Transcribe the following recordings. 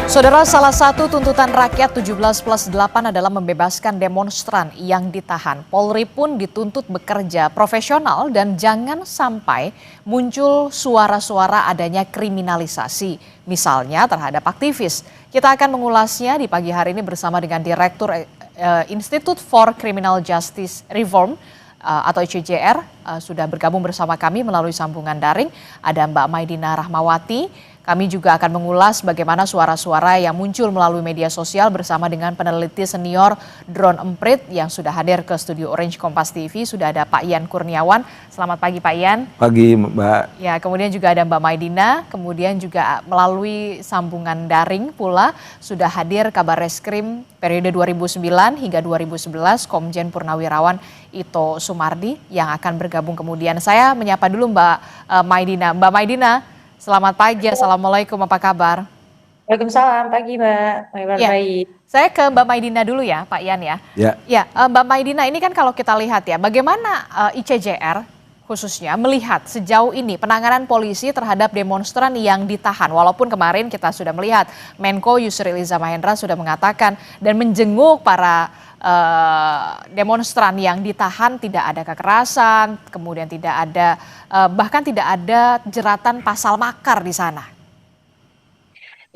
Saudara, salah satu tuntutan rakyat 17+8 adalah membebaskan demonstran yang ditahan. Polri pun dituntut bekerja profesional dan jangan sampai muncul suara-suara adanya kriminalisasi, misalnya terhadap aktivis. Kita akan mengulasnya di pagi hari ini bersama dengan Direktur Institute for Criminal Justice Reform atau ICJR, sudah bergabung bersama kami melalui sambungan daring. Ada Mbak Maidina Rahmawati. Kami juga akan mengulas bagaimana suara-suara yang muncul melalui media sosial bersama dengan peneliti senior Drone Emprit yang sudah hadir ke studio Orange Kompas TV. Sudah ada Pak Ian Kurniawan. Selamat pagi Pak Ian. Pagi Mbak. Ya, kemudian juga ada Mbak Maidina. Kemudian juga melalui sambungan daring pula sudah hadir Kabar Reskrim periode 2009 hingga 2011 Komjen Purnawirawan Ito Sumardi yang akan bergabung kemudian. Saya menyapa dulu Mbak Maidina. Mbak Maidina, selamat pagi, Assalamualaikum, apa kabar? Waalaikumsalam, pagi Mbak. Ya, Baik. saya ke Mbak Maidina dulu ya, Pak Ian ya. Ya, Mbak Maidina, ini kan kalau kita lihat ya, bagaimana ICJR khususnya melihat sejauh ini penanganan polisi terhadap demonstran yang ditahan. Walaupun kemarin kita sudah melihat Menko Yusril Iza Mahendra sudah mengatakan dan menjenguk para demonstran yang ditahan, tidak ada kekerasan, kemudian tidak ada bahkan tidak ada jeratan pasal makar di sana.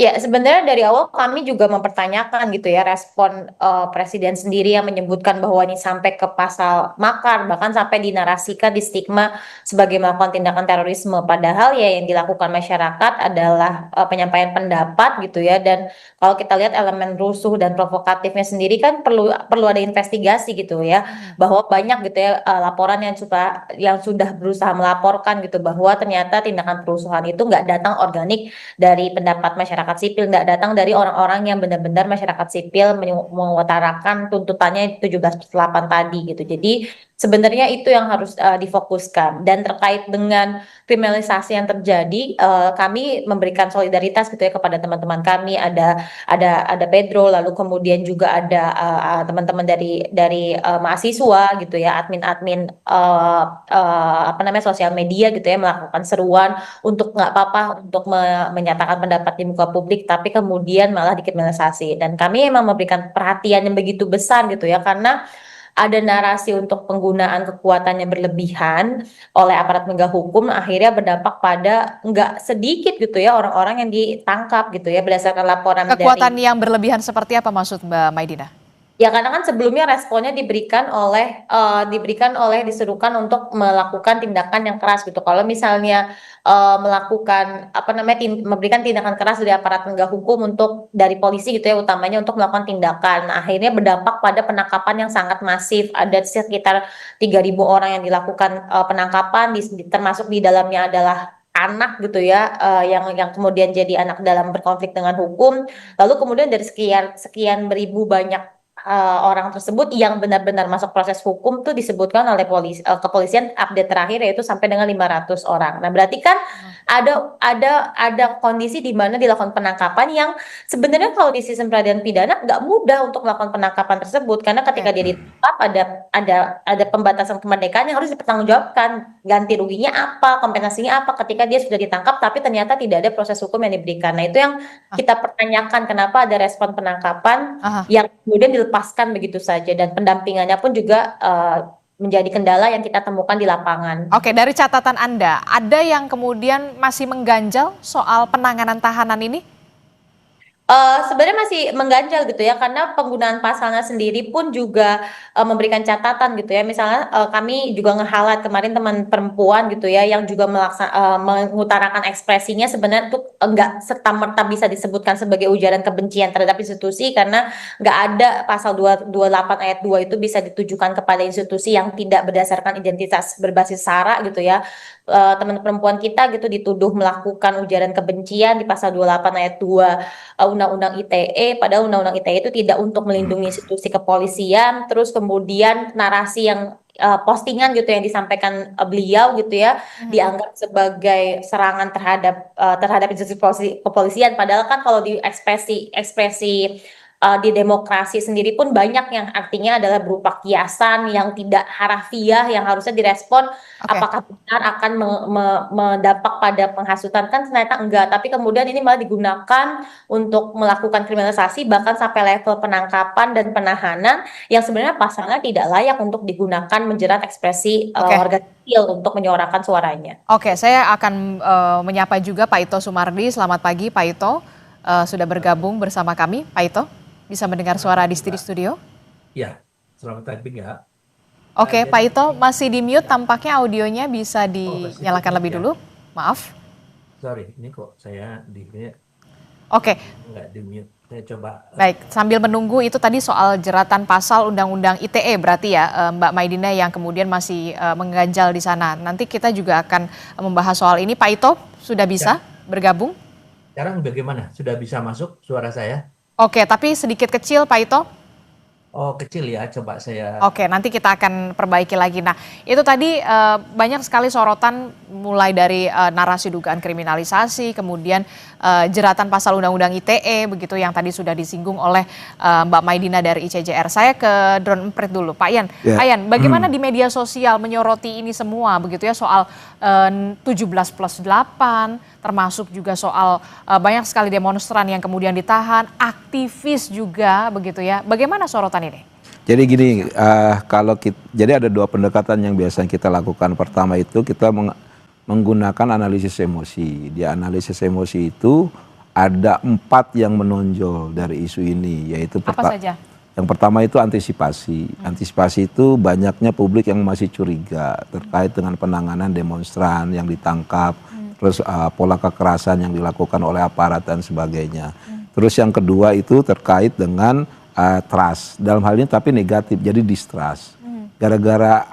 Ya, sebenarnya dari awal kami juga mempertanyakan gitu ya respon Presiden sendiri yang menyebutkan bahwa ini sampai ke pasal makar, bahkan sampai dinarasikan di stigma sebagai melakukan tindakan terorisme. Padahal ya yang dilakukan masyarakat adalah penyampaian pendapat gitu ya. Dan kalau kita lihat elemen rusuh dan provokatifnya sendiri kan perlu ada investigasi gitu ya. Bahwa banyak gitu ya laporan yang sudah berusaha melaporkan gitu bahwa ternyata tindakan perusuhan itu nggak datang organik dari pendapat masyarakat sipil, nggak datang dari orang-orang yang benar-benar masyarakat sipil mengutarakan tuntutannya 17+8 tadi gitu. Jadi sebenarnya itu yang harus difokuskan. Dan terkait dengan kriminalisasi yang terjadi, kami memberikan solidaritas gitu ya kepada teman-teman kami. Ada Pedro, lalu kemudian juga ada teman-teman dari mahasiswa gitu ya, admin-admin sosial media gitu ya, melakukan seruan untuk nggak apa-apa untuk menyatakan pendapat di muka publik, tapi kemudian malah dikriminalisasi. Dan kami memang memberikan perhatian yang begitu besar gitu ya, karena ada narasi untuk penggunaan kekuatan yang berlebihan oleh aparat penegak hukum, akhirnya berdampak pada nggak sedikit gitu ya orang-orang yang ditangkap gitu ya berdasarkan laporan Kekuatan yang berlebihan seperti apa maksud Mbak Maidina? Ya, karena kan sebelumnya responnya diberikan oleh diserukan untuk melakukan tindakan yang keras gitu. Kalau misalnya melakukan memberikan tindakan keras dari aparat penegak hukum dari polisi gitu ya, utamanya untuk melakukan tindakan. Nah, akhirnya berdampak pada penangkapan yang sangat masif. Ada sekitar 3.000 orang yang dilakukan penangkapan, termasuk di dalamnya adalah anak gitu ya, yang kemudian jadi anak dalam berkonflik dengan hukum. Lalu kemudian dari sekian beribu banyak orang tersebut yang benar-benar masuk proses hukum tuh disebutkan oleh kepolisian update terakhir yaitu sampai dengan 500 orang. Nah, berarti kan ada kondisi di mana dilakukan penangkapan yang sebenarnya kalau di sistem peradilan pidana nggak mudah untuk melakukan penangkapan tersebut, karena ketika dia ditangkap ada pembatasan kemerdekaan yang harus dipertanggungjawabkan, ganti ruginya apa, kompensasinya apa ketika dia sudah ditangkap tapi ternyata tidak ada proses hukum yang diberikan. Nah, itu yang kita pertanyakan, kenapa ada respon penangkapan yang kemudian dilepaskan begitu saja, dan pendampingannya pun juga menjadi kendala yang kita temukan di lapangan. Oke, dari catatan Anda, ada yang kemudian masih mengganjal soal penanganan tahanan ini? Sebenarnya masih mengganjal gitu ya, karena penggunaan pasalnya sendiri pun juga memberikan catatan gitu ya. Misalnya kami juga nge-highlight kemarin teman perempuan gitu ya, yang juga mengutarakan ekspresinya sebenarnya tuh enggak serta-merta bisa disebutkan sebagai ujaran kebencian terhadap institusi, karena nggak ada pasal 228 ayat 2 itu bisa ditujukan kepada institusi yang tidak berdasarkan identitas berbasis sara gitu ya. Teman perempuan kita gitu dituduh melakukan ujaran kebencian di pasal 28 ayat 2 Undang-Undang ITE, padahal Undang-Undang ITE itu tidak untuk melindungi institusi kepolisian. Terus kemudian narasi yang postingan gitu yang disampaikan beliau gitu ya, dianggap sebagai serangan terhadap institusi kepolisian, padahal kan kalau di ekspresi di demokrasi sendiri pun banyak yang artinya adalah berupa kiasan yang tidak harafiah yang harusnya direspon Oke. apakah benar akan mendampak pada penghasutan, kan ternyata enggak, tapi kemudian ini malah digunakan untuk melakukan kriminalisasi bahkan sampai level penangkapan dan penahanan yang sebenarnya pasalnya tidak layak untuk digunakan menjerat ekspresi Oke. warga sipil untuk menyuarakan suaranya. Oke, saya akan menyapa juga Pak Ito Sumardi. Selamat pagi Pak Ito, sudah bergabung bersama kami. Pak Ito, bisa mendengar suara di studio? Ya, selamat pagi ya. Oke, Pak Ito masih di mute, tampaknya audionya bisa dinyalakan lebih dulu. Maaf. Sorry, ini kok saya di mute. Oke. Enggak di mute, saya coba. Baik, sambil menunggu itu tadi soal jeratan pasal Undang-Undang ITE berarti ya Mbak Maidina yang kemudian masih mengganjal di sana. Nanti kita juga akan membahas soal ini. Pak Ito sudah bisa bergabung? Sekarang bagaimana? Sudah bisa masuk suara saya? Oke, tapi sedikit kecil Pak Ito. Oh, kecil ya, coba saya. Oke, nanti kita akan perbaiki lagi. Nah, itu tadi banyak sekali sorotan mulai dari narasi dugaan kriminalisasi, kemudian jeratan pasal Undang-Undang ITE, begitu yang tadi sudah disinggung oleh Mbak Maidina dari ICJR. Saya ke Drone Emprit dulu, Pak Ian. Ya. Pak Ian, bagaimana di media sosial menyoroti ini semua, begitu ya, soal 17+8, termasuk juga soal banyak sekali demonstran yang kemudian ditahan, aktivis juga, begitu ya. Bagaimana sorotan ini? Jadi gini, jadi ada dua pendekatan yang biasanya kita lakukan. Pertama itu kita menggunakan analisis emosi. Di analisis emosi itu ada 4 yang menonjol dari isu ini, yaitu Apa saja? yang pertama itu antisipasi. Antisipasi itu banyaknya publik yang masih curiga terkait dengan penanganan demonstran yang ditangkap, terus pola kekerasan yang dilakukan oleh aparat dan sebagainya. Terus yang kedua itu terkait dengan trust, dalam hal ini tapi negatif, jadi distrust. Gara-gara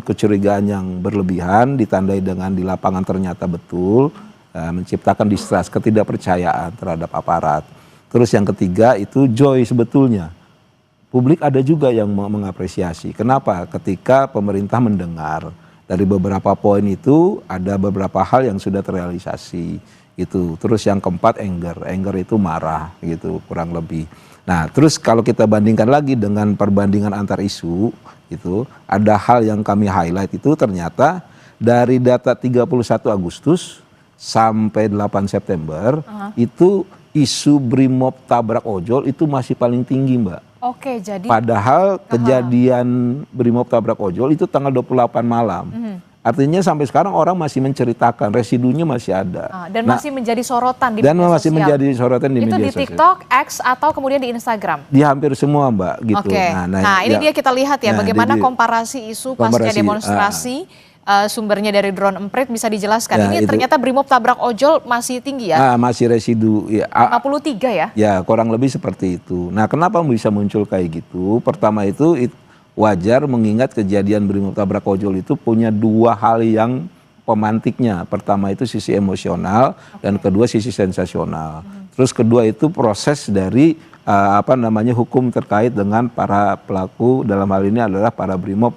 kecurigaan yang berlebihan ditandai dengan di lapangan ternyata betul, menciptakan distrust, ketidakpercayaan terhadap aparat. Terus yang ketiga itu joy sebetulnya. Publik ada juga yang mengapresiasi. Kenapa? Ketika pemerintah mendengar dari beberapa poin itu ada beberapa hal yang sudah terrealisasi itu. Terus yang keempat anger itu marah gitu kurang lebih. Nah, terus kalau kita bandingkan lagi dengan perbandingan antar isu itu ada hal yang kami highlight itu ternyata dari data 31 Agustus sampai 8 September itu isu Brimob tabrak ojol itu masih paling tinggi, Mbak. Oke, jadi padahal kejadian Brimob tabrak ojol itu tanggal 28 malam. Artinya sampai sekarang orang masih menceritakan, residunya masih ada. Dan masih menjadi sorotan di dan media masih sosial. menjadi sorotan di itu media di sosial. TikTok, X, atau kemudian di Instagram? Di hampir semua, Mbak, gitu. Oke. Nah, ini dia kita lihat ya bagaimana komparasi isu pasca demonstrasi. Sumbernya dari Drone Emprit, bisa dijelaskan. Ya, ini itu. ternyata Brimob tabrak ojol masih tinggi ya? Masih residu. Ya, 53 ya? Ya, kurang lebih seperti itu. Nah, kenapa bisa muncul kayak gitu? Pertama itu wajar mengingat kejadian Brimob tabrak ojol itu punya dua hal yang pemantiknya. Pertama itu sisi emosional dan kedua sisi sensasional. Terus kedua itu proses dari hukum terkait dengan para pelaku, dalam hal ini adalah para Brimob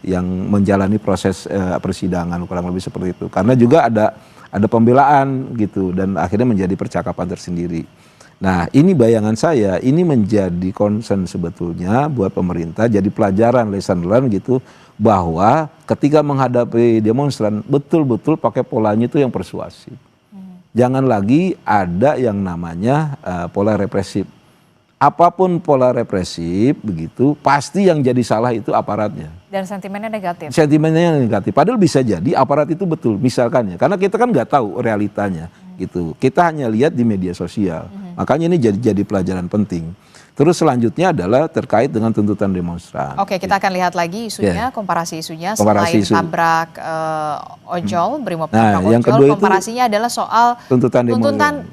yang menjalani proses persidangan, kurang lebih seperti itu. Karena juga ada pembelaan gitu dan akhirnya menjadi percakapan tersendiri. Nah, ini bayangan saya, ini menjadi concern sebetulnya buat pemerintah, jadi pelajaran, lesson learn gitu, bahwa ketika menghadapi demonstran betul-betul pakai polanya itu yang persuasif. Jangan lagi ada yang namanya pola represif. Apapun pola represif begitu, pasti yang jadi salah itu aparatnya. Dan sentimennya negatif. Sentimennya negatif. Padahal bisa jadi aparat itu betul, misalkan ya. Karena kita kan nggak tahu realitanya gitu. Kita hanya lihat di media sosial. Makanya ini jadi pelajaran penting. Terus selanjutnya adalah terkait dengan tuntutan demonstran. Oke, kita akan lihat lagi isunya, komparasi isunya Komparasi selain isu. tabrak ojol, Brimob Nah, tabrak yang ojol, kedua itu komparasinya adalah soal tuntutan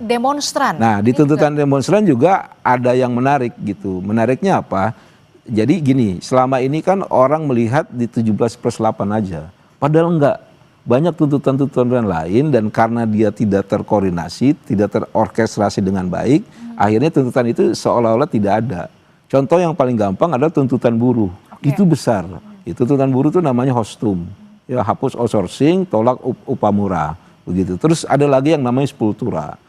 demonstran. Nah, di tuntutan demonstran juga ada yang menarik gitu. Menariknya apa? Jadi gini, selama ini kan orang melihat di 17+8 aja. Padahal enggak. Banyak tuntutan-tuntutan lain dan karena dia tidak terkoordinasi, tidak terorkestrasi dengan baik, akhirnya tuntutan itu seolah-olah tidak ada. Contoh yang paling gampang adalah tuntutan buruh. Itu besar. Itu tuntutan buruh itu namanya hostum. Ya, hapus outsourcing, tolak upah murah. Begitu. Terus ada lagi yang namanya sepultura.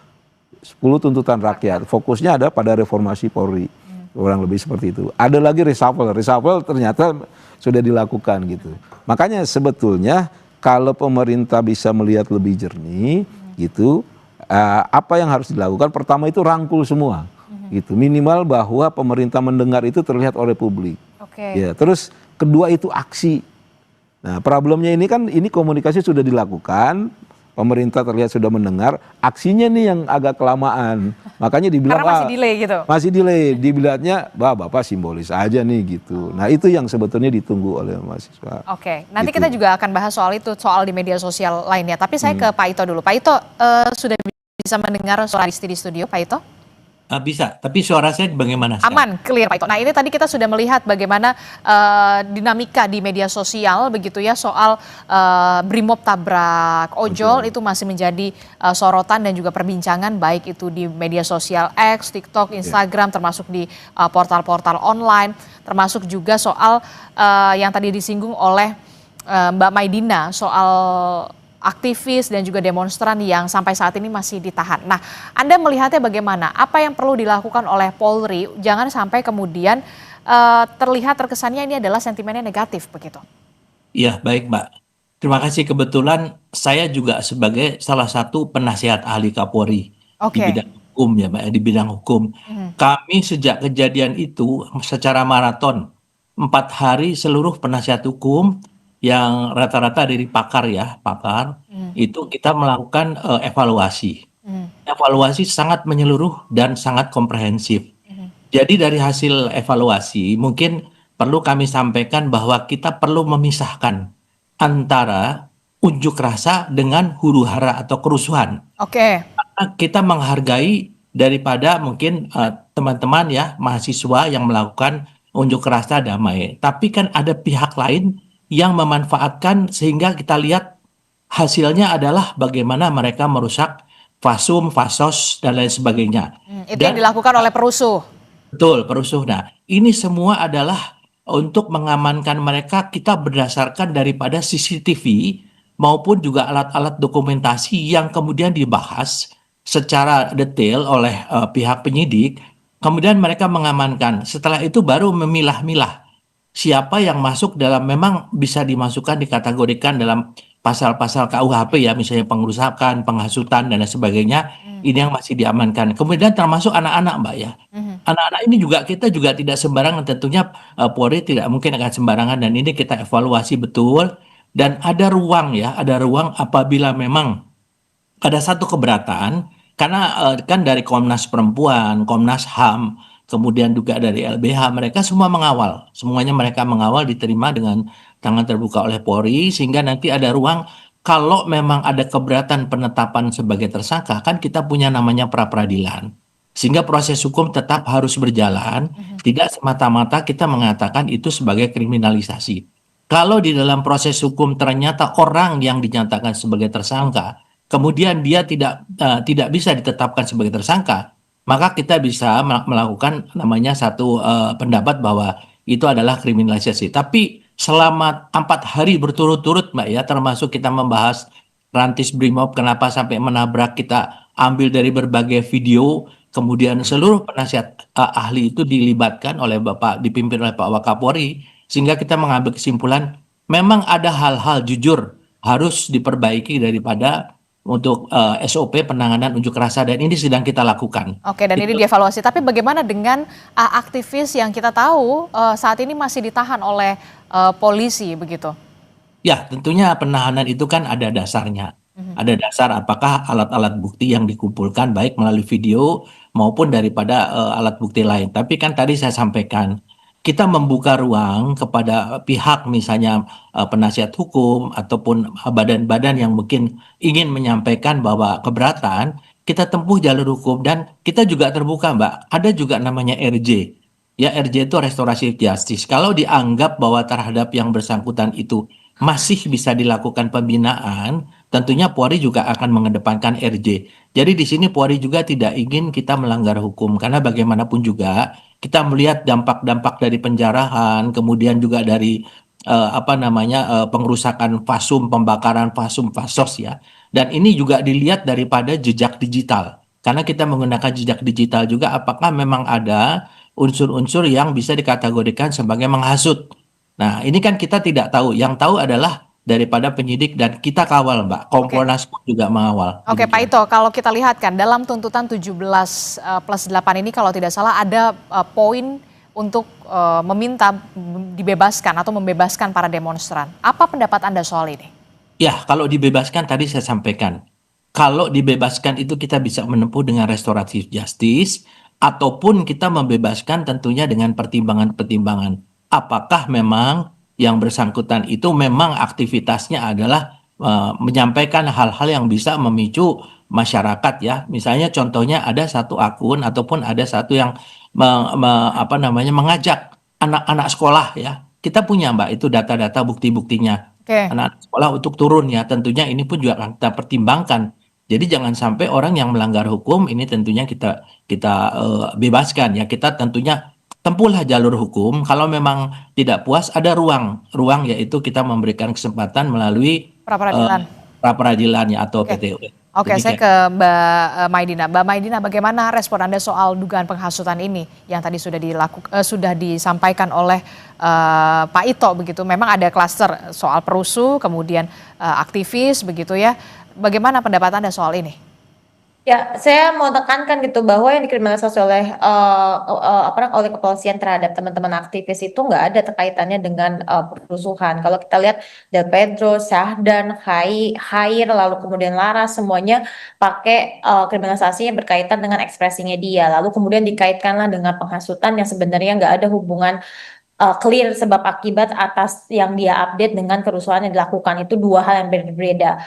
10 tuntutan rakyat. Fokusnya ada pada reformasi Polri. Kurang lebih seperti itu. Ada lagi reshuffle. Reshuffle ternyata sudah dilakukan gitu. Makanya sebetulnya kalau pemerintah bisa melihat lebih jernih gitu, apa yang harus dilakukan? Pertama itu rangkul semua. Gitu. Minimal bahwa pemerintah mendengar itu terlihat oleh publik. Ya, terus kedua itu aksi. Nah, problemnya ini kan ini komunikasi sudah dilakukan, pemerintah terlihat sudah mendengar, aksinya nih yang agak kelamaan. Makanya dibilang karena masih delay gitu. Masih delay, dibilangnya Bapak simbolis aja nih gitu. Nah, itu yang sebetulnya ditunggu oleh mahasiswa. Oke, nanti Gitu. kita juga akan bahas soal itu, soal di media sosial lainnya. Tapi saya ke Pak Ito dulu. Pak Ito, sudah bisa mendengar suara di studio, Pak Ito? Bisa, tapi suara saya bagaimana sekarang? Aman, clear Pak Ito. Nah, ini tadi kita sudah melihat bagaimana dinamika di media sosial begitu ya soal Brimob tabrak ojol itu masih menjadi sorotan dan juga perbincangan baik itu di media sosial X, TikTok, Instagram, termasuk di portal-portal online, termasuk juga soal yang tadi disinggung oleh Mbak Maidina soal aktivis dan juga demonstran yang sampai saat ini masih ditahan. Nah, Anda melihatnya bagaimana? Apa yang perlu dilakukan oleh Polri? Jangan sampai kemudian terlihat terkesannya ini adalah sentimennya negatif begitu. Iya, baik Mbak. Terima kasih, kebetulan saya juga sebagai salah satu penasihat ahli Kapolri di bidang hukum ya Mbak, di bidang hukum. Kami sejak kejadian itu secara maraton 4 hari seluruh penasihat hukum yang rata-rata dari pakar itu kita melakukan evaluasi. Evaluasi sangat menyeluruh dan sangat komprehensif. Jadi dari hasil evaluasi mungkin perlu kami sampaikan bahwa kita perlu memisahkan antara unjuk rasa dengan huru-hara atau kerusuhan. Karena kita menghargai daripada mungkin teman-teman ya mahasiswa yang melakukan unjuk rasa damai. Tapi kan ada pihak lain yang memanfaatkan sehingga kita lihat hasilnya adalah bagaimana mereka merusak fasum, fasos, dan lain sebagainya. Itu yang dilakukan oleh perusuh. Betul, perusuh. Nah, ini semua adalah untuk mengamankan mereka, kita berdasarkan daripada CCTV maupun juga alat-alat dokumentasi yang kemudian dibahas secara detail oleh pihak penyidik. Kemudian mereka mengamankan. Setelah itu baru memilah-milah siapa yang masuk dalam memang bisa dimasukkan dikategorikan dalam pasal-pasal KUHP ya, misalnya pengerusakan, penghasutan dan lain sebagainya. Ini yang masih diamankan. Kemudian termasuk anak-anak Mbak ya. Anak-anak ini juga kita juga tidak sembarangan, tentunya Polri tidak mungkin akan sembarangan, dan ini kita evaluasi betul dan ada ruang ya, ada ruang apabila memang ada satu keberatan karena kan dari Komnas Perempuan, Komnas HAM, kemudian juga dari LBH, mereka semua mengawal. Semuanya mereka mengawal, diterima dengan tangan terbuka oleh Polri, sehingga nanti ada ruang kalau memang ada keberatan penetapan sebagai tersangka, kan kita punya namanya pra-peradilan. Sehingga proses hukum tetap harus berjalan, tidak semata-mata kita mengatakan itu sebagai kriminalisasi. Kalau di dalam proses hukum ternyata orang yang dinyatakan sebagai tersangka, kemudian dia tidak bisa ditetapkan sebagai tersangka, maka kita bisa melakukan namanya satu pendapat bahwa itu adalah kriminalisasi. Tapi selama 4 hari berturut-turut Mbak ya, termasuk kita membahas Rantis Brimob kenapa sampai menabrak, kita ambil dari berbagai video, kemudian seluruh penasihat ahli itu dilibatkan oleh dipimpin oleh Pak Wakapolri, sehingga kita mengambil kesimpulan memang ada hal-hal jujur harus diperbaiki daripada untuk SOP penanganan unjuk rasa, dan ini sedang kita lakukan. Oke, dan ini dievaluasi. Tapi bagaimana dengan aktivis yang kita tahu saat ini masih ditahan oleh polisi begitu? Ya, tentunya penahanan itu kan ada dasarnya. Ada dasar apakah alat-alat bukti yang dikumpulkan baik melalui video maupun daripada alat bukti lain. Tapi kan tadi saya sampaikan, kita membuka ruang kepada pihak misalnya penasihat hukum ataupun badan-badan yang mungkin ingin menyampaikan bahwa keberatan, kita tempuh jalur hukum, dan kita juga terbuka Mbak. Ada juga namanya RJ. Ya, RJ itu restoratif justice. Kalau dianggap bahwa terhadap yang bersangkutan itu masih bisa dilakukan pembinaan, tentunya Polri juga akan mengedepankan RJ. Jadi di sini Polri juga tidak ingin kita melanggar hukum, karena bagaimanapun juga kita melihat dampak-dampak dari penjarahan, kemudian juga dari pengerusakan fasum, pembakaran fasum, fasos ya. Dan ini juga dilihat daripada jejak digital. Karena kita menggunakan jejak digital juga, apakah memang ada unsur-unsur yang bisa dikategorikan sebagai menghasut. Nah, ini kan kita tidak tahu. Yang tahu adalah daripada penyidik dan kita kawal, Mbak. Oke. Kompolnas pun juga mengawal. Oke, Pak Demikian. Ito, kalau kita lihat kan dalam tuntutan 17 plus 8 ini kalau tidak salah ada poin untuk meminta dibebaskan atau membebaskan para demonstran. Apa pendapat Anda soal ini? Ya, kalau dibebaskan tadi saya sampaikan. Kalau dibebaskan itu kita bisa menempuh dengan restoratif justice ataupun kita membebaskan tentunya dengan pertimbangan-pertimbangan. Apakah memang yang bersangkutan itu memang aktivitasnya adalah menyampaikan hal-hal yang bisa memicu masyarakat ya. Misalnya contohnya ada satu akun ataupun ada satu yang mengajak anak-anak sekolah ya. Kita punya Mbak itu data-data bukti-buktinya Oke. anak sekolah untuk turun ya, tentunya ini pun juga akan kita pertimbangkan. Jadi jangan sampai orang yang melanggar hukum ini tentunya kita bebaskan ya. Kita tentunya tempuhlah jalur hukum. Kalau memang tidak puas ada ruang yaitu kita memberikan kesempatan melalui Pra-peradilan. pra-peradilan ya atau Oke. PTU. Oke, saya ke Mbak Maidina. Mbak Maidina, bagaimana respon Anda soal dugaan penghasutan ini yang tadi sudah disampaikan oleh Pak Ito begitu. Memang ada klaster soal perusuh, kemudian aktivis begitu ya. Bagaimana pendapat Anda soal ini? Ya, saya mau tekankan gitu bahwa yang dikriminalisasi oleh oleh kepolisian terhadap teman-teman aktivis itu nggak ada terkaitannya dengan perusuhan. Kalau kita lihat Del Pedro, Syahdan, Khair, lalu kemudian Laras, semuanya pakai kriminalisasi yang berkaitan dengan ekspresinya dia. Lalu kemudian dikaitkanlah dengan penghasutan yang sebenarnya nggak ada hubungan clear sebab akibat atas yang dia update dengan kerusuhan yang dilakukan. Itu dua hal yang berbeda.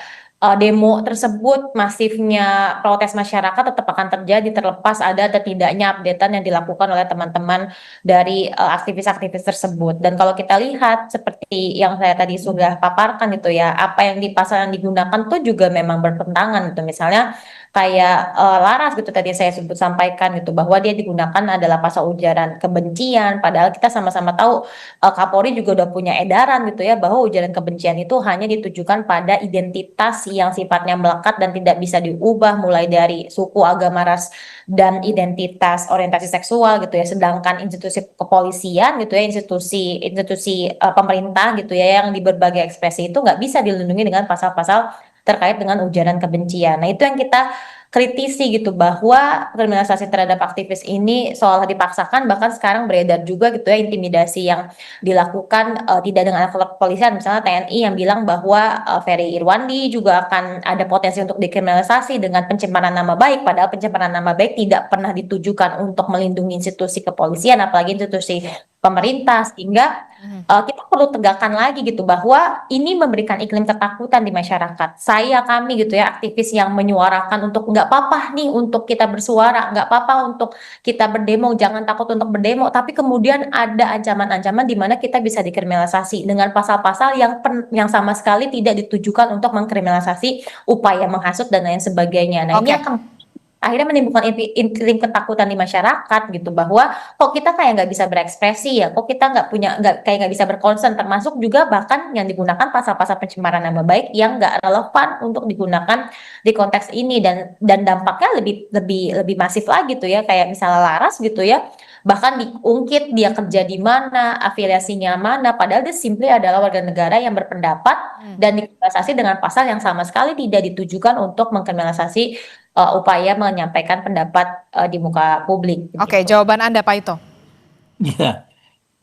Demo tersebut, masifnya protes masyarakat tetap akan terjadi terlepas ada atau tidaknya updatean yang dilakukan oleh teman-teman dari aktivis-aktivis tersebut. Dan kalau kita lihat seperti yang saya tadi sudah paparkan gitu ya, apa yang di pasal yang digunakan tuh juga memang bertentangan gitu. Misalnya kayak Laras gitu tadi saya sampaikan gitu bahwa dia digunakan adalah pasal ujaran kebencian, padahal kita sama-sama tahu Kapolri juga udah punya edaran gitu ya bahwa ujaran kebencian itu hanya ditujukan pada identitas yang sifatnya melekat dan tidak bisa diubah mulai dari suku, agama, ras dan identitas orientasi seksual gitu ya. Sedangkan institusi kepolisian gitu ya, institusi pemerintah gitu ya yang di berbagai ekspresi itu nggak bisa dilindungi dengan pasal-pasal terkait dengan ujaran kebencian. Nah, itu yang kita kritisi gitu bahwa kriminalisasi terhadap aktivis ini seolah dipaksakan, bahkan sekarang beredar juga gitu ya intimidasi yang dilakukan tidak dengan alat kepolisian, misalnya TNI yang bilang bahwa Ferry Irwandi juga akan ada potensi untuk dikriminalisasi dengan pencemaran nama baik, padahal pencemaran nama baik tidak pernah ditujukan untuk melindungi institusi kepolisian apalagi institusi pemerintah, sehingga kita perlu tegakkan lagi gitu bahwa ini memberikan iklim ketakutan di masyarakat. Kami gitu ya aktivis yang menyuarakan untuk nggak apa-apa nih untuk kita bersuara, nggak apa-apa untuk kita berdemo, jangan takut untuk berdemo, tapi kemudian ada ancaman-ancaman di mana kita bisa dikriminalisasi dengan pasal-pasal yang sama sekali tidak ditujukan untuk mengkriminalisasi upaya menghasut dan lain sebagainya. Nah, ini akan akhirnya menimbulkan iklim ketakutan di masyarakat gitu bahwa kok kita kayak nggak bisa berekspresi ya, kok kita nggak bisa berkonsen, termasuk juga bahkan yang digunakan pasal-pasal pencemaran nama baik yang nggak relevan untuk digunakan di konteks ini, dan dampaknya lebih masif lagi tuh ya, kayak misalnya Laras gitu ya, bahkan diungkit dia kerja di mana, afiliasinya mana, padahal dia simply adalah warga negara yang berpendapat dan dikriminalisasi dengan pasal yang sama sekali tidak ditujukan untuk mengkriminalisasi upaya menyampaikan pendapat di muka publik. Oke, jawaban Anda Pak Ito. Ya,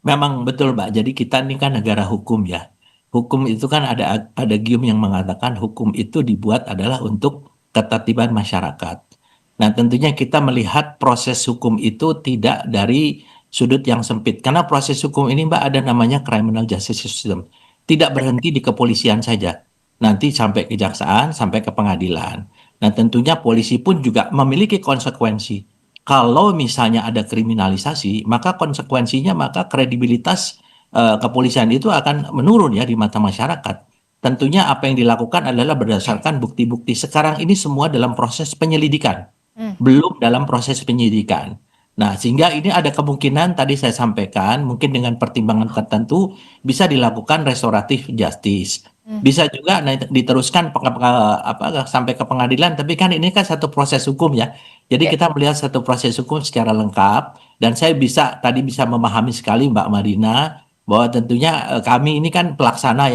memang betul Mbak. Jadi kita ini kan negara hukum ya. Hukum itu kan ada gium yang mengatakan hukum itu dibuat adalah untuk ketertiban masyarakat. Nah, tentunya kita melihat proses hukum itu tidak dari sudut yang sempit. Karena proses hukum ini Mbak ada namanya criminal justice system. Tidak berhenti di kepolisian saja. Nanti sampai kejaksaan, sampai ke pengadilan. Nah, tentunya polisi pun juga memiliki konsekuensi. Kalau misalnya ada kriminalisasi, maka konsekuensinya maka kredibilitas kepolisian itu akan menurun ya di mata masyarakat. Tentunya apa yang dilakukan adalah berdasarkan bukti-bukti. Sekarang ini semua dalam proses penyelidikan, belum dalam proses penyidikan. Nah, sehingga ini ada kemungkinan tadi saya sampaikan mungkin dengan pertimbangan tertentu bisa dilakukan restoratif justice. Bisa juga diteruskan sampai ke pengadilan, tapi kan ini kan satu proses hukum ya. Jadi Ya. kita melihat satu proses hukum secara lengkap, dan saya tadi bisa memahami sekali Mbak Marina bahwa tentunya kami ini kan pelaksana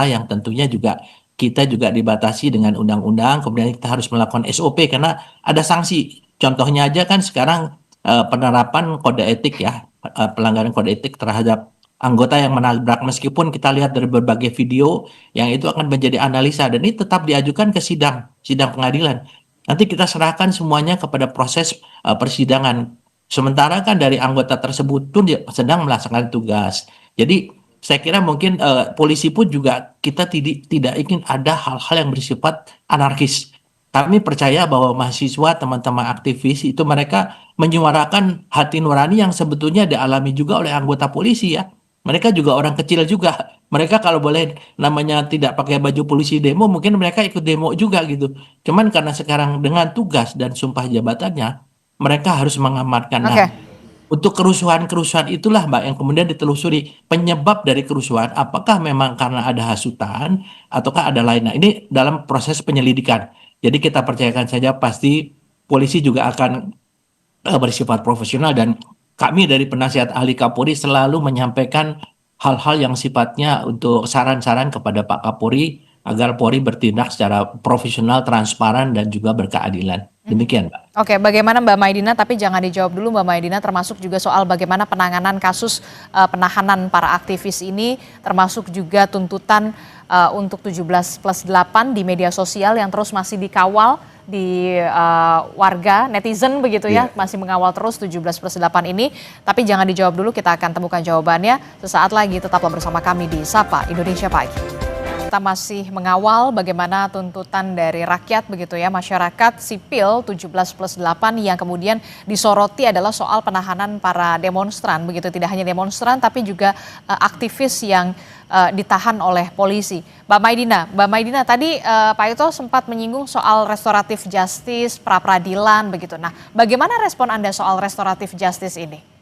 yang tentunya juga kita juga dibatasi dengan undang-undang, kemudian kita harus melakukan SOP karena ada sanksi. Contohnya aja kan sekarang penerapan kode etik ya, pelanggaran kode etik terhadap anggota yang menabrak, meskipun kita lihat dari berbagai video yang itu akan menjadi analisa dan ini tetap diajukan ke sidang pengadilan. Nanti kita serahkan semuanya kepada proses persidangan. Sementara kan dari anggota tersebut pun dia sedang melaksanakan tugas. Jadi saya kira mungkin polisi pun juga kita tidak ingin ada hal-hal yang bersifat anarkis. Kami percaya bahwa mahasiswa, teman-teman aktivis itu mereka menyuarakan hati nurani yang sebetulnya dialami juga oleh anggota polisi ya. Mereka juga orang kecil juga. Mereka kalau boleh namanya tidak pakai baju polisi demo, mungkin mereka ikut demo juga gitu. Cuman karena sekarang dengan tugas dan sumpah jabatannya, mereka harus mengamankan. Nah, Oke. untuk kerusuhan-kerusuhan itulah Mbak yang kemudian ditelusuri penyebab dari kerusuhan, apakah memang karena ada hasutan ataukah ada lain. Nah, ini dalam proses penyelidikan. Jadi kita percayakan saja pasti polisi juga akan bersifat profesional dan kami dari penasihat ahli Kapolri selalu menyampaikan hal-hal yang sifatnya untuk saran-saran kepada Pak Kapolri agar Polri bertindak secara profesional, transparan dan juga berkeadilan. Demikian, Mbak. Oke, bagaimana Mbak Maidina? Tapi jangan dijawab dulu Mbak Maidina, termasuk juga soal bagaimana penanganan kasus penahanan para aktivis ini, termasuk juga tuntutan untuk 17+8 di media sosial yang terus masih dikawal di warga netizen begitu ya, masih mengawal terus 17+8 ini. Tapi jangan dijawab dulu, kita akan temukan jawabannya sesaat lagi. Tetaplah bersama kami di Sapa Indonesia Pagi. Kita masih mengawal bagaimana tuntutan dari rakyat begitu ya, masyarakat sipil 17+8 yang kemudian disoroti adalah soal penahanan para demonstran begitu, tidak hanya demonstran tapi juga aktivis yang ditahan oleh polisi. Mbak Maidina tadi Pak Ito sempat menyinggung soal restoratif justice, pra peradilan begitu. Nah, bagaimana respon Anda soal restoratif justice ini?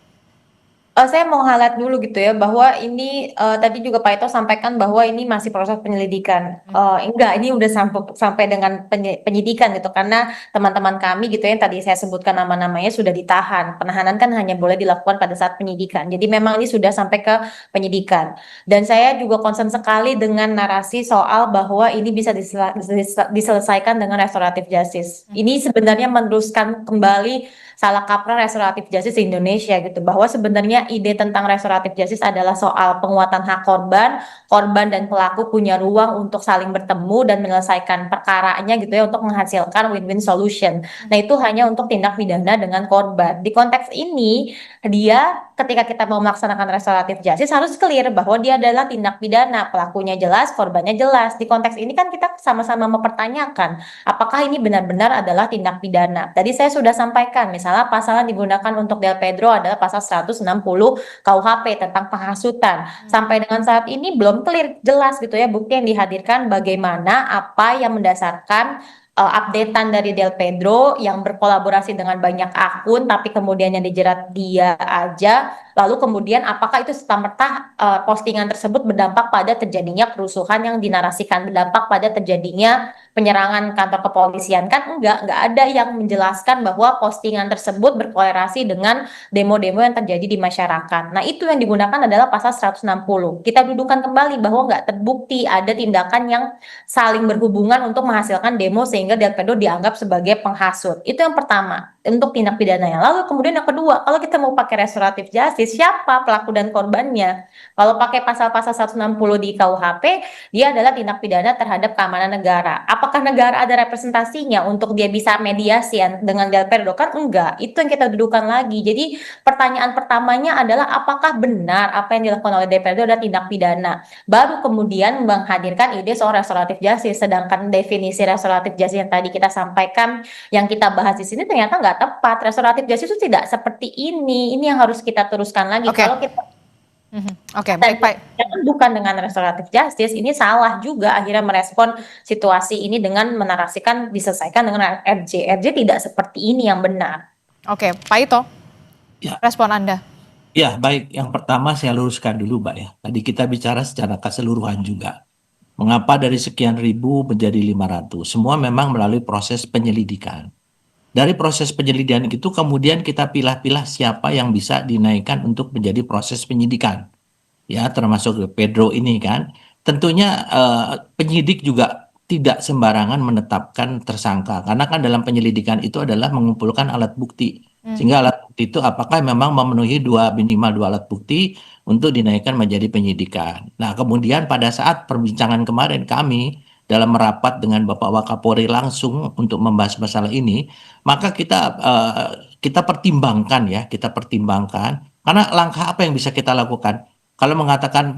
Saya mau highlight dulu gitu ya bahwa ini tadi juga Pak Ito sampaikan bahwa ini masih proses penyelidikan. Enggak, ini udah sampai dengan penyidikan gitu karena teman-teman kami gitu ya, yang tadi saya sebutkan nama-namanya sudah ditahan. Penahanan kan hanya boleh dilakukan pada saat penyidikan. Jadi memang ini sudah sampai ke penyidikan. Dan saya juga concern sekali dengan narasi soal bahwa ini bisa diselesaikan dengan restoratif justice. Ini sebenarnya meneruskan kembali salah kaprah restoratif justice di Indonesia gitu, bahwa sebenarnya ide tentang restoratif justice adalah soal penguatan hak korban dan pelaku punya ruang untuk saling bertemu dan menyelesaikan perkaranya gitu ya, untuk menghasilkan win-win solution. Nah, itu hanya untuk tindak pidana dengan korban. Di konteks ini, dia ketika kita mau melaksanakan restoratif justice harus clear bahwa dia adalah tindak pidana, pelakunya jelas, korbannya jelas. Di konteks ini kan kita sama-sama mempertanyakan apakah ini benar-benar adalah tindak pidana. Tadi saya sudah sampaikan, misalnya pasal yang digunakan untuk Del Pedro adalah pasal 160 KUHP tentang penghasutan. Sampai dengan saat ini belum clear, jelas gitu ya, bukti yang dihadirkan bagaimana apa yang mendasarkan updatean dari Del Pedro yang berkolaborasi dengan banyak akun, tapi kemudian yang dijerat dia aja. Lalu kemudian apakah itu serta-merta postingan tersebut berdampak pada terjadinya kerusuhan yang dinarasikan, berdampak pada terjadinya penyerangan kantor kepolisian? Kan enggak ada yang menjelaskan bahwa postingan tersebut berkorelasi dengan demo-demo yang terjadi di masyarakat. Nah, itu yang digunakan adalah pasal 160. Kita dudukan kembali bahwa nggak terbukti ada tindakan yang saling berhubungan untuk menghasilkan demo sehingga Del Pedro dianggap sebagai penghasut. Itu yang pertama, untuk tindak pidananya. Lalu kemudian yang kedua, kalau kita mau pakai restoratif justice, siapa pelaku dan korbannya? Kalau pakai pasal-pasal 160 di KUHP, dia adalah tindak pidana terhadap keamanan negara. Apakah negara ada representasinya untuk dia bisa mediasi dengan Del Pedro? Kan enggak. Itu yang kita dudukan lagi. Jadi pertanyaan pertamanya adalah apakah benar apa yang dilakukan oleh Del Pedro adalah tindak pidana? Baru kemudian menghadirkan ide soal restoratif justice. Sedangkan definisi restoratif justice yang tadi kita sampaikan, yang kita bahas di sini ternyata nggak tepat. Restoratif justice itu tidak seperti ini. Ini yang harus kita teruskan lagi. Kalau kita baik Pak. Bukan dengan restoratif justice, ini salah juga akhirnya merespon situasi ini dengan menarasikan diselesaikan dengan RJ. RJ tidak seperti ini yang benar. Oke, Pak Ito, respon Anda. Ya, baik. Yang pertama saya luruskan dulu, Mbak ya. Tadi kita bicara secara keseluruhan juga. Mengapa dari sekian ribu menjadi 500? Semua memang melalui proses penyelidikan. Dari proses penyelidikan itu kemudian kita pilah-pilah siapa yang bisa dinaikkan untuk menjadi proses penyidikan. Ya, termasuk Pedro ini kan. Tentunya penyidik juga tidak sembarangan menetapkan tersangka karena kan dalam penyelidikan itu adalah mengumpulkan alat bukti. Sehingga alat bukti itu apakah memang memenuhi minimal dua alat bukti untuk dinaikkan menjadi penyidikan. Nah, kemudian pada saat perbincangan kemarin kami dalam merapat dengan Bapak Wakapolri langsung untuk membahas masalah ini, maka kita pertimbangkan ya, kita pertimbangkan karena langkah apa yang bisa kita lakukan. Kalau mengatakan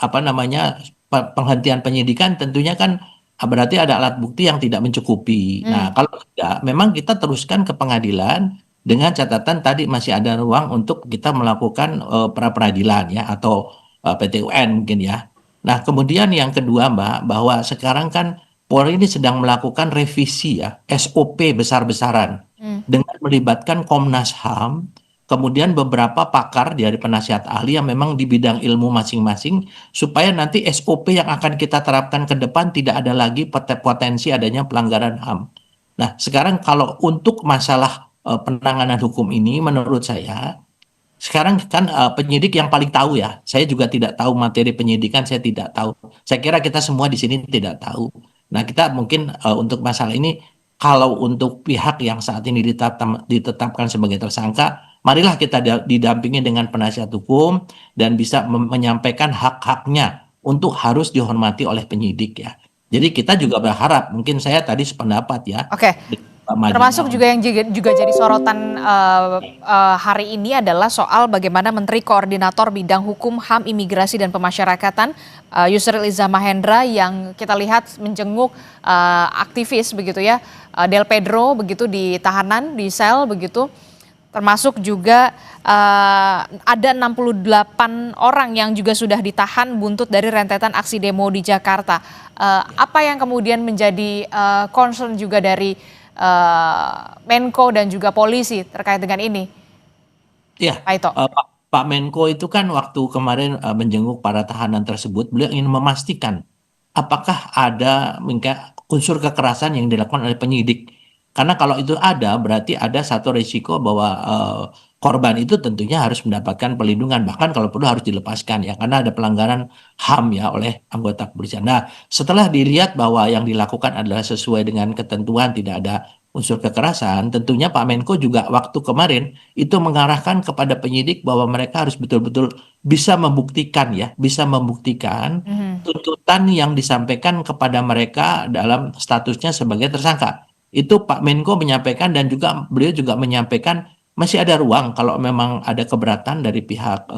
apa namanya penghentian penyidikan tentunya kan berarti ada alat bukti yang tidak mencukupi. Nah, kalau tidak, memang kita teruskan ke pengadilan dengan catatan tadi masih ada ruang untuk kita melakukan pra peradilan ya atau PT UN mungkin ya. Nah, kemudian yang kedua Mbak, bahwa sekarang kan Polri ini sedang melakukan revisi ya SOP besar-besaran dengan melibatkan Komnas HAM, kemudian beberapa pakar dari penasihat ahli yang memang di bidang ilmu masing-masing, supaya nanti SOP yang akan kita terapkan ke depan tidak ada lagi potensi adanya pelanggaran HAM. Nah, sekarang kalau untuk masalah penanganan hukum ini, menurut saya, sekarang kan penyidik yang paling tahu ya. Saya juga tidak tahu materi penyidikan, saya tidak tahu. Saya kira kita semua di sini tidak tahu. Nah, kita mungkin untuk masalah ini, kalau untuk pihak yang saat ini ditetapkan sebagai tersangka, marilah kita didampingi dengan penasihat hukum dan bisa menyampaikan hak-haknya untuk harus dihormati oleh penyidik ya. Jadi kita juga berharap, mungkin saya tadi sependapat ya. Oke. Termasuk juga yang juga jadi sorotan hari ini adalah soal bagaimana Menteri Koordinator Bidang Hukum, HAM, Imigrasi dan Pemasyarakatan Yusril Iza Mahendra yang kita lihat menjenguk aktivis begitu ya, Del Pedro begitu di tahanan di sel begitu. Termasuk juga ada 68 orang yang juga sudah ditahan buntut dari rentetan aksi demo di Jakarta. Apa yang kemudian menjadi concern juga dari Menko dan juga polisi terkait dengan ini? Ya, Pak Ito. Pak Menko itu kan waktu kemarin menjenguk para tahanan tersebut, beliau ingin memastikan apakah ada unsur kekerasan yang dilakukan oleh penyidik. Karena kalau itu ada, berarti ada satu risiko bahwa korban itu tentunya harus mendapatkan perlindungan, bahkan kalau perlu harus dilepaskan ya, karena ada pelanggaran HAM ya oleh anggota kepolisian. Nah, setelah dilihat bahwa yang dilakukan adalah sesuai dengan ketentuan, tidak ada unsur kekerasan, tentunya Pak Menko juga waktu kemarin itu mengarahkan kepada penyidik bahwa mereka harus betul-betul bisa membuktikan ya, bisa membuktikan tuntutan yang disampaikan kepada mereka dalam statusnya sebagai tersangka. Itu Pak Menko menyampaikan dan juga beliau juga menyampaikan masih ada ruang kalau memang ada keberatan dari pihak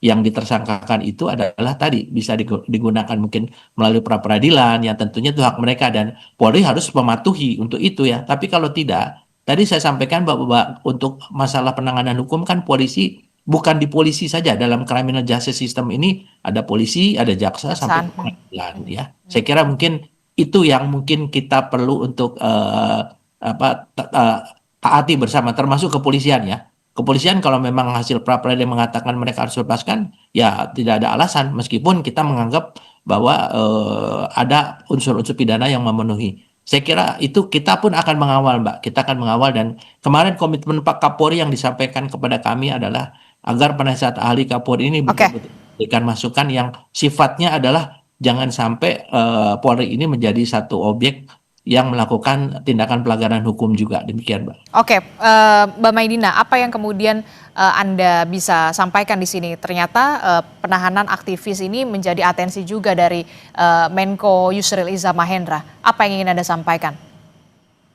yang ditersangkakan itu adalah tadi bisa digunakan mungkin melalui pra peradilan yang tentunya itu hak mereka dan Polri harus mematuhi untuk itu ya. Tapi kalau tidak, tadi saya sampaikan bahwa untuk masalah penanganan hukum kan polisi bukan di polisi saja dalam criminal justice system ini ada polisi, ada jaksa sampai pengadilan ya. Saya kira mungkin itu yang mungkin kita perlu untuk taati bersama, termasuk kepolisian ya. Kepolisian kalau memang hasil pra peradilan mengatakan mereka harus lepaskan, ya tidak ada alasan meskipun kita menganggap bahwa ada unsur-unsur pidana yang memenuhi. Saya kira itu kita pun akan mengawal Mbak, kita akan mengawal dan kemarin komitmen Pak Kapolri yang disampaikan kepada kami adalah agar penasihat ahli Kapolri ini betul-betul memberikan masukan yang sifatnya adalah jangan sampai Polri ini menjadi satu objek yang melakukan tindakan pelanggaran hukum juga. Demikian, Mbak. Oke, Mbak Maidina, apa yang kemudian Anda bisa sampaikan di sini? Ternyata penahanan aktivis ini menjadi atensi juga dari Menko Yusril Iza Mahendra. Apa yang ingin Anda sampaikan?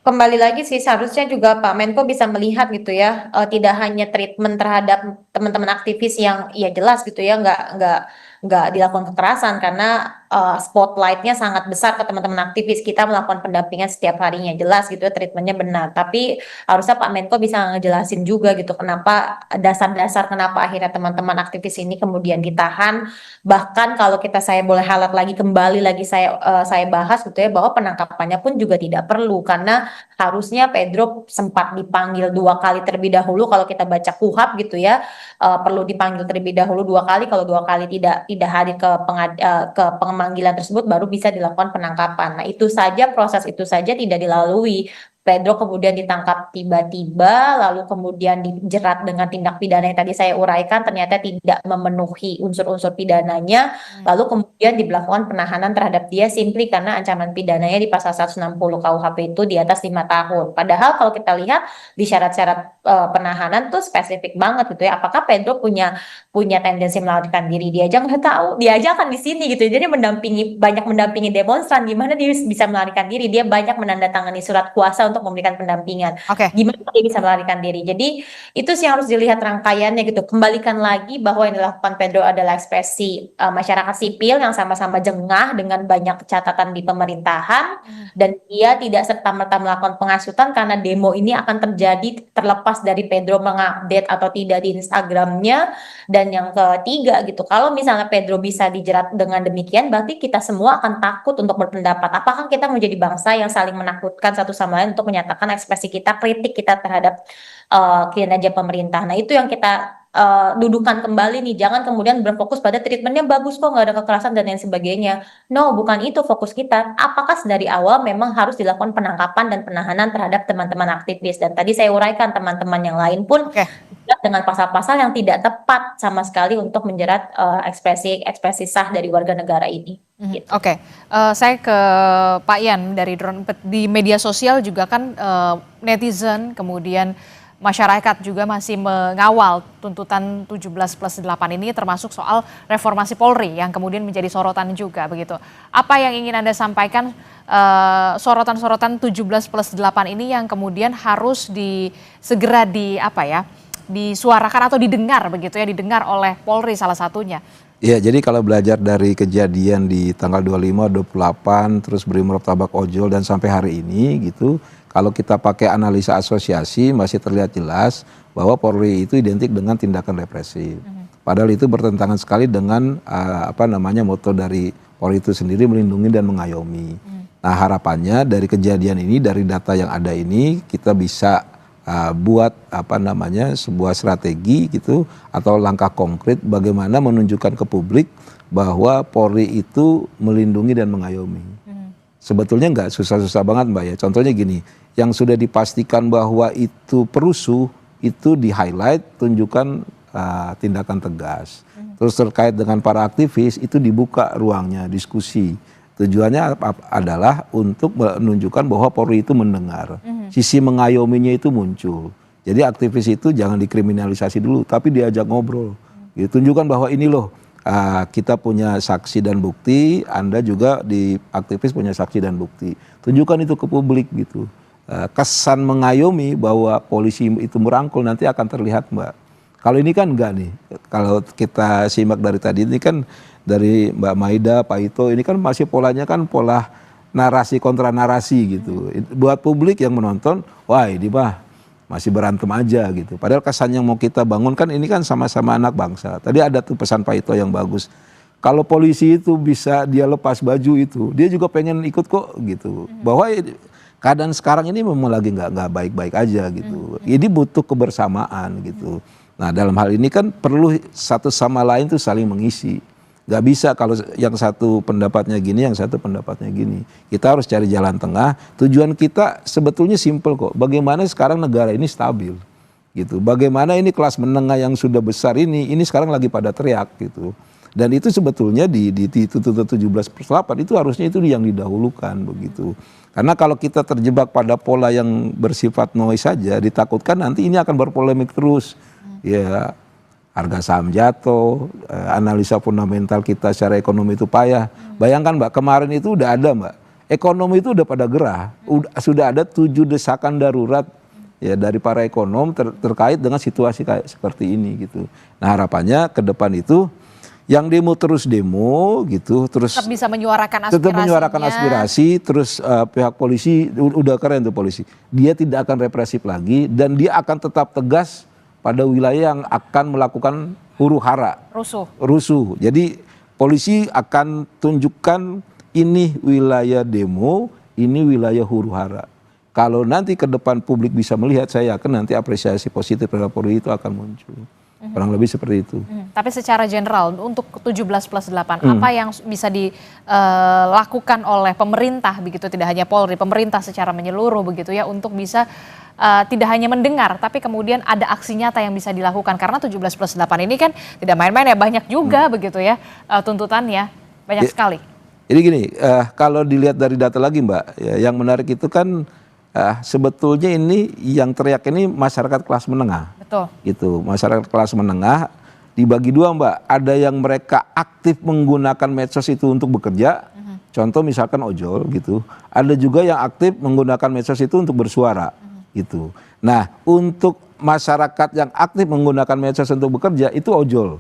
Kembali lagi sih seharusnya juga Pak Menko bisa melihat gitu ya, tidak hanya treatment terhadap teman-teman aktivis yang ya jelas gitu ya nggak dilakukan kekerasan karena spotlightnya sangat besar ke teman-teman aktivis, kita melakukan pendampingan setiap harinya jelas gitu ya treatmentnya benar, tapi harusnya Pak Menko bisa ngejelasin juga gitu kenapa dasar-dasar kenapa akhirnya teman-teman aktivis ini kemudian ditahan, bahkan kalau saya boleh highlight lagi kembali lagi saya bahas gitu ya bahwa penangkapannya pun juga tidak perlu karena harusnya Pedro sempat dipanggil 2 kali terlebih dahulu kalau kita baca KUHAP gitu ya, perlu dipanggil terlebih dahulu 2 kali, kalau 2 kali tidak hadir ke pemanggilan tersebut baru bisa dilakukan penangkapan. Nah, itu saja, proses itu saja tidak dilalui. Pedro kemudian ditangkap tiba-tiba, lalu kemudian dijerat dengan tindak pidana yang tadi saya uraikan, ternyata tidak memenuhi unsur-unsur pidananya, lalu kemudian diberlakukan penahanan terhadap dia simply karena ancaman pidananya di pasal 160 KUHP itu di atas 5 tahun. Padahal kalau kita lihat di syarat-syarat penahanan tuh spesifik banget gitu ya. Apakah Pedro punya tendensi melarikan diri? Dia aja nggak tahu, dia aja kan di sini gitu. Jadi banyak mendampingi demonstran, gimana dia bisa melarikan diri? Dia banyak menandatangani surat kuasa untuk memberikan pendampingan. Oke. Gimana dia bisa melarikan diri? Jadi itu sih harus dilihat rangkaiannya gitu. Kembalikan lagi bahwa yang dilakukan Pedro adalah ekspresi masyarakat sipil yang sama-sama jengah dengan banyak catatan di pemerintahan, dan dia tidak serta-merta melakukan penghasutan karena demo ini akan terjadi terlepas dari Pedro mengupdate atau tidak di Instagramnya. Dan yang ketiga gitu, kalau misalnya Pedro bisa dijerat dengan demikian, berarti kita semua akan takut untuk berpendapat. Apakah kita menjadi bangsa yang saling menakutkan satu sama lain untuk menyatakan ekspresi kita, kritik kita terhadap kinerja pemerintah. Nah, itu yang kita dudukan kembali nih. Jangan kemudian berfokus pada treatmentnya bagus kok, nggak ada kekerasan dan lain sebagainya. No, bukan itu fokus kita. Apakah dari awal memang harus dilakukan penangkapan dan penahanan terhadap teman-teman aktivis? Dan tadi saya uraikan teman-teman yang lain pun dengan pasal-pasal yang tidak tepat sama sekali untuk menjerat ekspresi sah dari warga negara ini. Gitu. Oke. Saya ke Pak Ian dari Drone Empet. Di media sosial juga kan netizen, kemudian masyarakat juga masih mengawal tuntutan 17+8 ini, termasuk soal reformasi Polri yang kemudian menjadi sorotan juga begitu. Apa yang ingin Anda sampaikan sorotan-sorotan 17+8 ini yang kemudian harus segera disuarakan atau didengar begitu ya, didengar oleh Polri salah satunya. Ya, jadi kalau belajar dari kejadian di tanggal 25, 28, terus Brimob Tabak Ojol dan sampai hari ini gitu, kalau kita pakai analisa asosiasi masih terlihat jelas bahwa Polri itu identik dengan tindakan represif. Padahal itu bertentangan sekali dengan moto dari Polri itu sendiri, melindungi dan mengayomi. Nah, harapannya dari kejadian ini, dari data yang ada ini, kita bisa buat sebuah strategi gitu atau langkah konkret bagaimana menunjukkan ke publik bahwa Polri itu melindungi dan mengayomi. Sebetulnya nggak susah-susah banget Mbak ya. Contohnya gini, yang sudah dipastikan bahwa itu perusuh itu di highlight, tunjukkan tindakan tegas. Terus terkait dengan para aktivis itu dibuka ruangnya diskusi. Tujuannya adalah untuk menunjukkan bahwa Polri itu mendengar. Sisi mengayominya itu muncul. Jadi aktivis itu jangan dikriminalisasi dulu, tapi diajak ngobrol. Gitu. Tunjukkan bahwa ini loh, kita punya saksi dan bukti, Anda juga di aktivis punya saksi dan bukti. Tunjukkan itu ke publik gitu. Kesan mengayomi bahwa polisi itu merangkul nanti akan terlihat Mbak. Kalau ini kan enggak nih. Kalau kita simak dari tadi ini kan dari Mbak Maida, Pak Ito, ini kan masih polanya kan pola narasi kontra narasi gitu. Buat publik yang menonton, wah ini mah masih berantem aja gitu. Padahal kesan yang mau kita bangun kan ini kan sama-sama anak bangsa. Tadi ada tuh pesan Pak Ito yang bagus. Kalau polisi itu bisa dia lepas baju itu, dia juga pengen ikut kok gitu. Bahwa keadaan sekarang ini memang lagi nggak baik-baik aja gitu. Jadi butuh kebersamaan gitu. Nah, dalam hal ini kan perlu satu sama lain tuh saling mengisi. Gak bisa kalau yang satu pendapatnya gini, yang satu pendapatnya gini. Kita harus cari jalan tengah. Tujuan kita sebetulnya simpel kok. Bagaimana sekarang negara ini stabil, gitu. Bagaimana ini kelas menengah yang sudah besar ini sekarang lagi pada teriak, gitu. Dan itu sebetulnya di tuntutan 17+8 itu harusnya itu yang didahulukan, begitu. Karena kalau kita terjebak pada pola yang bersifat noise saja, ditakutkan nanti ini akan berpolemik terus, ya. Harga saham jatuh, analisa fundamental kita secara ekonomi itu payah. Bayangkan Mbak, kemarin itu udah ada Mbak, ekonomi itu udah pada gerah, sudah ada 7 desakan darurat ya dari para ekonom terkait dengan situasi kayak seperti ini gitu. Nah, harapannya ke depan itu yang demo terus demo gitu, terus tetap bisa menyuarakan aspirasinya. Tetap menyuarakan aspirasi, terus pihak polisi udah keren tuh polisi. Dia tidak akan represif lagi dan dia akan tetap tegas pada wilayah yang akan melakukan huru-hara, rusuh. Jadi polisi akan tunjukkan ini wilayah demo, ini wilayah huru-hara. Kalau nanti ke depan publik bisa melihat, saya yakin nanti apresiasi positif terhadap Polri itu akan muncul. kurang lebih seperti itu. Tapi secara general untuk 17+8 apa yang bisa dilakukan oleh pemerintah begitu, tidak hanya Polri, pemerintah secara menyeluruh begitu ya, untuk bisa tidak hanya mendengar tapi kemudian ada aksi nyata yang bisa dilakukan, karena 17+8 ini kan tidak main-main ya, banyak juga begitu ya tuntutannya, banyak sekali. Jadi gini, kalau dilihat dari data lagi Mbak, ya, yang menarik itu kan sebetulnya ini yang teriak ini masyarakat kelas menengah. Betul. Gitu, masyarakat kelas menengah dibagi dua Mbak, ada yang mereka aktif menggunakan medsos itu untuk bekerja, contoh misalkan ojol gitu, ada juga yang aktif menggunakan medsos itu untuk bersuara gitu. Nah, untuk masyarakat yang aktif menggunakan medsos untuk bekerja itu ojol.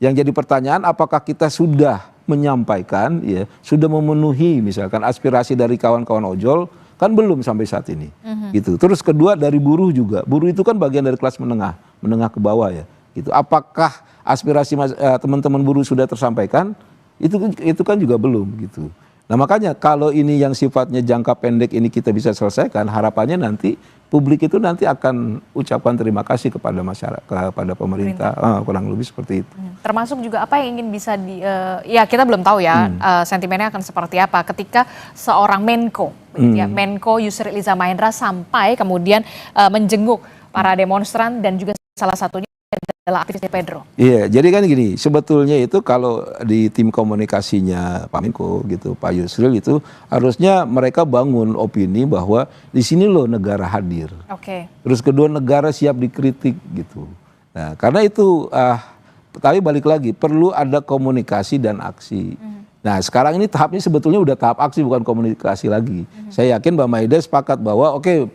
Yang jadi pertanyaan, apakah kita sudah menyampaikan, ya, sudah memenuhi misalkan aspirasi dari kawan-kawan ojol? Kan belum sampai saat ini, gitu. Terus kedua dari buruh juga, buruh itu kan bagian dari kelas menengah, menengah ke bawah ya, gitu. Apakah aspirasi teman-teman buruh sudah tersampaikan? Itu kan juga belum, gitu. Nah makanya kalau ini yang sifatnya jangka pendek ini kita bisa selesaikan, harapannya nanti publik itu nanti akan ucapkan terima kasih kepada masyarakat, kepada pemerintah, kurang lebih seperti itu. Termasuk juga apa yang ingin bisa ya kita belum tahu ya sentimennya akan seperti apa ketika seorang Menko, ya, Menko Yusril Iza Mahendra sampai kemudian menjenguk para demonstran dan juga salah satunya adalah aktivis Pedro. Iya, jadi kan gini, sebetulnya itu kalau di tim komunikasinya Pak Menko gitu, Pak Yusril itu harusnya mereka bangun opini bahwa di sini loh negara hadir. Oke. Terus kedua negara siap dikritik gitu. Nah, karena itu tapi balik lagi perlu ada komunikasi dan aksi. Nah, sekarang ini tahapnya sebetulnya udah tahap aksi bukan komunikasi lagi. Saya yakin Mbak Maida sepakat bahwa oke,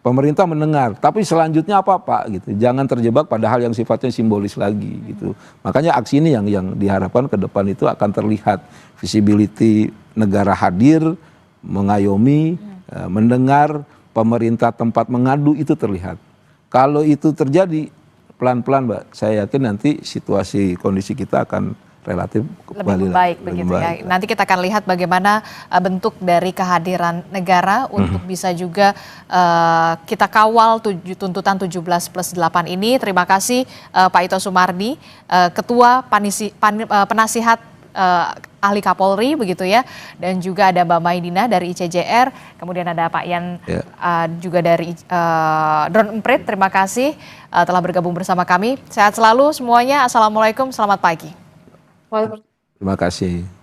pemerintah mendengar, tapi selanjutnya apa Pak gitu. Jangan terjebak pada hal yang sifatnya simbolis lagi gitu. Makanya aksi ini yang diharapkan ke depan itu akan terlihat visibility negara hadir, mengayomi, mendengar, pemerintah tempat mengadu itu terlihat. Kalau itu terjadi pelan-pelan Mbak, saya yakin nanti situasi kondisi kita akan relatif lebih baik begitu ya. Nanti kita akan lihat bagaimana bentuk dari kehadiran negara untuk bisa juga kita kawal tuntutan 17+8 ini. Terima kasih Pak Ito Sumardi, Ketua Penasihat Ahli Kapolri begitu ya, dan juga ada Mbak Maidina dari ICJR, kemudian ada Pak Yan juga dari Drone Emprit. Terima kasih telah bergabung bersama kami. Sehat selalu semuanya. Assalamualaikum, selamat pagi. Terima kasih.